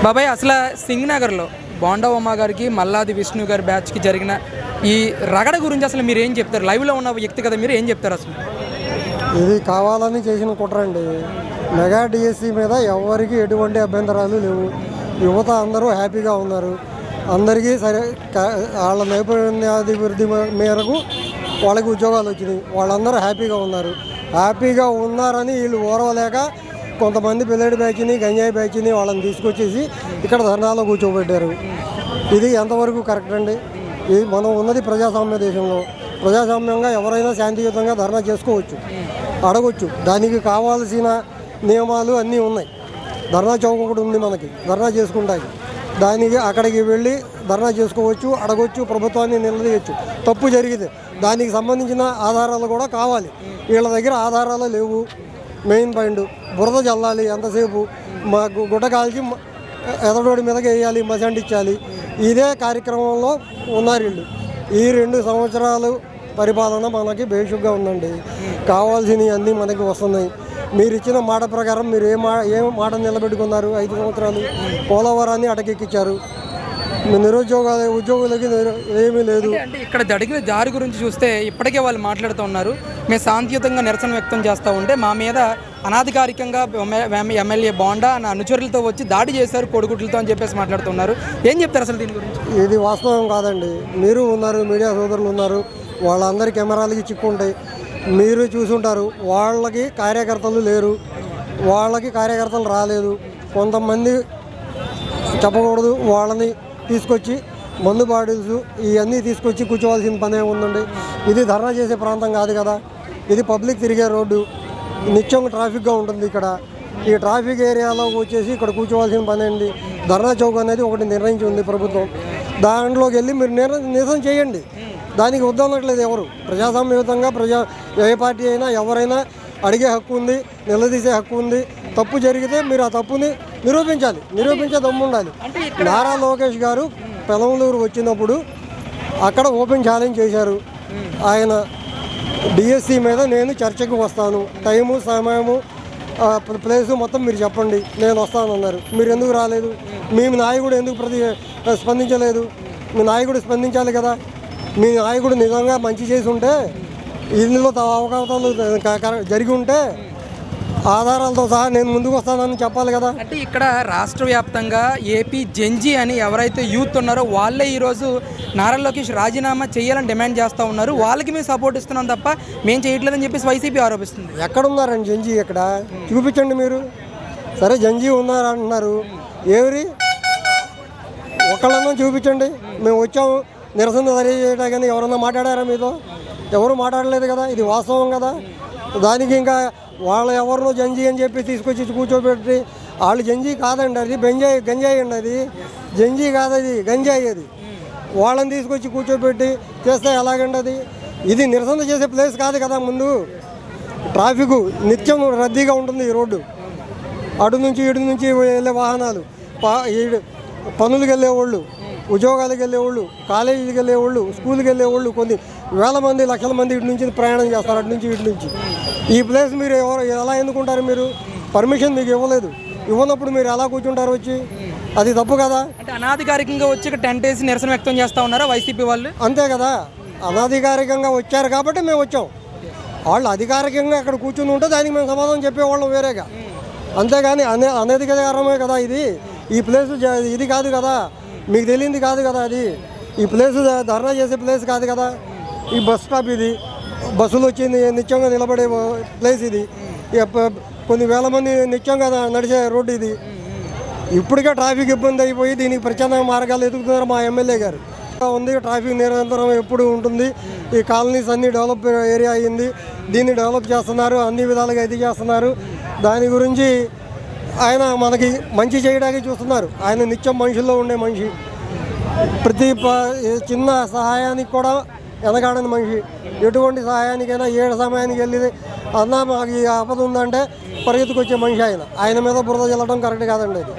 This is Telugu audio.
బాబాయ్ అసలు సింగనగర్లో బోండా ఉమా గారికి మల్లాది విష్ణు గారి బ్యాచ్కి జరిగిన ఈ రగడ గురించి అసలు మీరు ఏం చెప్తారు? లైవ్లో ఉన్న వ్యక్తి కదా, మీరు ఏం చెప్తారు అసలు? ఇది కావాలని చేసిన కుట్రండి. మెగా డిఎస్సి మీద ఎవరికి ఎటువంటి అభ్యంతరాలు లేవు. యువత అందరూ హ్యాపీగా ఉన్నారు. అందరికీ సరే వాళ్ళ నైపుణ్యాభివృద్ధి మేరకు వాళ్ళకి ఉద్యోగాలు వచ్చినాయి. వాళ్ళందరూ హ్యాపీగా ఉన్నారు. హ్యాపీగా ఉన్నారని వీళ్ళు ఓరవలేక కొంతమంది పిల్లడి బ్యాచ్ని గంజాయి బ్యాచ్ని వాళ్ళని తీసుకొచ్చేసి ఇక్కడ ధర్నాలో కూర్చోబెట్టారు. ఇది ఎంతవరకు కరెక్ట్ అండి? ఇది మనం ఉన్నది ప్రజాస్వామ్య దేశంలో. ప్రజాస్వామ్యంగా ఎవరైనా శాంతియుతంగా ధర్నా చేసుకోవచ్చు, అడగొచ్చు. దానికి కావాల్సిన నియమాలు అన్నీ ఉన్నాయి. ధర్నా చౌక కూడా ఉంది మనకి, ధర్నా చేసుకుంటాయి. దానికి అక్కడికి వెళ్ళి ధర్నా చేసుకోవచ్చు, అడగొచ్చు, ప్రభుత్వాన్ని నిలదీయచ్చు. తప్పు జరిగితే దానికి సంబంధించిన ఆధారాలు కూడా కావాలి. వీళ్ళ దగ్గర ఆధారాలు లేవు. మెయిన్ పాయింట్ బురద చల్లాలి, ఎంతసేపు గుడ్డ కాల్చి ఎదడోడి మీదకి వేయాలి, మసండిచ్చాలి. ఇదే కార్యక్రమంలో ఉన్నారు వీళ్ళు. ఈ 2 సంవత్సరాలు పరిపాలన మనకి బేషుగ్గా ఉందండి. కావాల్సినవి అన్నీ మనకి వస్తున్నాయి. మీరు ఇచ్చిన మాట ప్రకారం మీరు ఏం మాట నిలబెట్టుకున్నారు? 5 సంవత్సరాలు పోలవరాన్ని అటకెక్కించారు. ఉద్యోగులకి ఏమీ లేదు. అంటే ఇక్కడ జరిగిన దారి గురించి చూస్తే ఇప్పటికే వాళ్ళు మాట్లాడుతూ ఉన్నారు. మేము శాంతియుతంగా నిరసన వ్యక్తం చేస్తూ ఉంటే మా మీద అనాధికారికంగా ఎమ్మెల్యే బోండా అనుచరులతో వచ్చి దాడి చేశారు కొడుకుట్లతో అని చెప్పేసి మాట్లాడుతున్నారు. ఏం చెప్తారు అసలు దీని గురించి? ఇది వాస్తవం కాదండి. మీరు ఉన్నారు, మీడియా సోదరులు ఉన్నారు, వాళ్ళందరి కెమెరాలకి చిక్కుంటాయి. మీరు చూసుంటారు. వాళ్ళకి కార్యకర్తలు లేరు, వాళ్ళకి కార్యకర్తలు రాలేదు. కొంతమంది చెప్పకూడదు వాళ్ళని తీసుకొచ్చి మందు బాటిల్స్ ఇవన్నీ తీసుకొచ్చి కూర్చోవాల్సిన పనే ఉందండి. ఇది ధర్నా చేసే ప్రాంతం కాదు కదా. ఇది పబ్లిక్ తిరిగే రోడ్డు, నిత్యం ట్రాఫిక్గా ఉంటుంది. ఇక్కడ ఈ ట్రాఫిక్ ఏరియాలో వచ్చేసి ఇక్కడ కూర్చోవాల్సిన పని అండి. ధర్నా చౌక్ అనేది ఒకటి నిర్ణయించి ఉంది ప్రభుత్వం. దాంట్లోకి వెళ్ళి మీరు నిరసన చేయండి. దానికి వద్దనట్లేదు ఎవరు. ప్రజాస్వామ్యయుతంగా ఏ పార్టీ అయినా ఎవరైనా అడిగే హక్కు ఉంది, నిలదీసే హక్కు ఉంది. తప్పు జరిగితే మీరు ఆ తప్పుని నిరూపించే దమ్ము ఉండాలి. నారా లోకేష్ గారు పెనంలూరు వచ్చినప్పుడు అక్కడ ఓపెన్ ఛాలెంజ్ చేశారు. ఆయన డిఎస్సి మీద నేను చర్చకు వస్తాను, టైము సమయము ప్లేసు మొత్తం మీరు చెప్పండి, నేను వస్తాను అన్నారు. మీరు ఎందుకు రాలేదు? మీ నాయకుడు ఎందుకు స్పందించలేదు? మీ నాయకుడు స్పందించాలి కదా. మీ నాయకుడు నిజంగా మంచి చేసి ఉంటే, ఇందులో అవకాశాలు జరిగి ఉంటే ఆధారాలతో సహా నేను ముందుకు వస్తానని చెప్పాలి కదా. అంటే ఇక్కడ రాష్ట్ర వ్యాప్తంగా ఏపీ జెన్జీ అని ఎవరైతే యూత్ ఉన్నారో వాళ్ళే ఈరోజు నారా లోకేష్ రాజీనామా చేయాలని డిమాండ్ చేస్తూ ఉన్నారు. వాళ్ళకి మేము సపోర్ట్ ఇస్తున్నాం తప్ప మేము చేయట్లేదని చెప్పేసి వైసీపీ ఆరోపిస్తుంది. ఎక్కడున్నారండి జెన్జీ? ఎక్కడ చూపించండి మీరు. సరే జెన్జీ ఉన్నారంటున్నారు, ఎవరి ఒకళ్ళన్నా చూపించండి. మేము వచ్చాము నిరసన తెలియజేయటం, కానీ ఎవరన్నా మాట్లాడారా మీతో? ఎవరు మాట్లాడలేదు కదా. ఇది వాస్తవం కదా. దానికి ఇంకా వాళ్ళు ఎవరినో జంజీ అని చెప్పి తీసుకొచ్చి కూర్చోబెట్టి, వాళ్ళు జంజీ కాదండి, అది గంజాయి అండి. అది జంజీ కాదు, అది గంజాయి. అది వాళ్ళని తీసుకొచ్చి కూర్చోబెట్టి చేస్తే ఎలాగండి అది? ఇది నిరసన చేసే ప్లేస్ కాదు కదా. ముందు ట్రాఫిక్ నిత్యం రద్దీగా ఉంటుంది ఈ రోడ్డు. అటు నుంచి ఇటు నుంచి వెళ్ళే వాహనాలు, పనులకు వెళ్ళేవాళ్ళు, ఉద్యోగాలకు వెళ్ళేవాళ్ళు, కాలేజీకి వెళ్ళేవాళ్ళు, స్కూల్కి వెళ్ళేవాళ్ళు, కొన్ని వేల మంది లక్షల మంది ఇటు నుంచి ప్రయాణం చేస్తారు, అటు నుంచి ఇటు నుంచి. ఈ ప్లేస్ మీరు ఎలా ఎందుకుంటారు? మీరు పర్మిషన్ మీకు ఇవ్వలేదు. ఇవ్వనప్పుడు మీరు ఎలా కూర్చుంటారు వచ్చి? అది తప్పు కదా. అంటే అనాధికారికంగా వచ్చి ఇక్కడ టెంట్ వేసి నిరసన వ్యక్తం చేస్తూ ఉన్నారా వైసీపీ వాళ్ళు? అంతే కదా. అనాధికారికంగా వచ్చారు కాబట్టి మేము వచ్చాం. వాళ్ళు అధికారికంగా అక్కడ కూర్చుని ఉంటే దానికి మేము సమాధానం చెప్పేవాళ్ళం వేరేగా. అంతేగాని అనధికారమే కదా ఇది. ఈ ప్లేస్ ఇది కాదు కదా, మీకు తెలియంది కాదు కదా. అది ఈ ప్లేస్ ధర్నా చేసే ప్లేస్ కాదు కదా. ఈ బస్ స్టాప్ ఇది, బస్సులు వచ్చి నిత్యంగా నిలబడే ప్లేస్ ఇది. కొన్ని వేల మంది నిత్యంగా నడిచే రోడ్డు ఇది. ఇప్పటికే ట్రాఫిక్ ఇబ్బంది అయిపోయి దీనికి ప్రత్యామ్నాయ మార్గాలు ఎదుగుతున్నారు మా ఎమ్మెల్యే గారు. ఉంది ట్రాఫిక్ నిరంతరం ఎప్పుడు ఉంటుంది. ఈ కాలనీస్ అన్ని డెవలప్ ఏరియా అయ్యింది. దీన్ని డెవలప్ చేస్తున్నారు, అన్ని విధాలుగా ఇది చేస్తున్నారు. దాని గురించి ఆయన మనకి మంచి చేయడానికి చూస్తున్నారు. ఆయన నిత్యం మనుషుల్లో ఉండే మనిషి. ప్రతి చిన్న సహాయానికి కూడా వెనకాడని మనిషి. ఎటువంటి సహాయానికైనా ఏ సమయానికి వెళ్ళి అన్నా మాకు ఈ ఆపద ఉందంటే పరిగెత్తుకొచ్చే మనిషి ఆయన. ఆయన మీద బురద చల్లడం కరెక్ట్ కాదండి అది.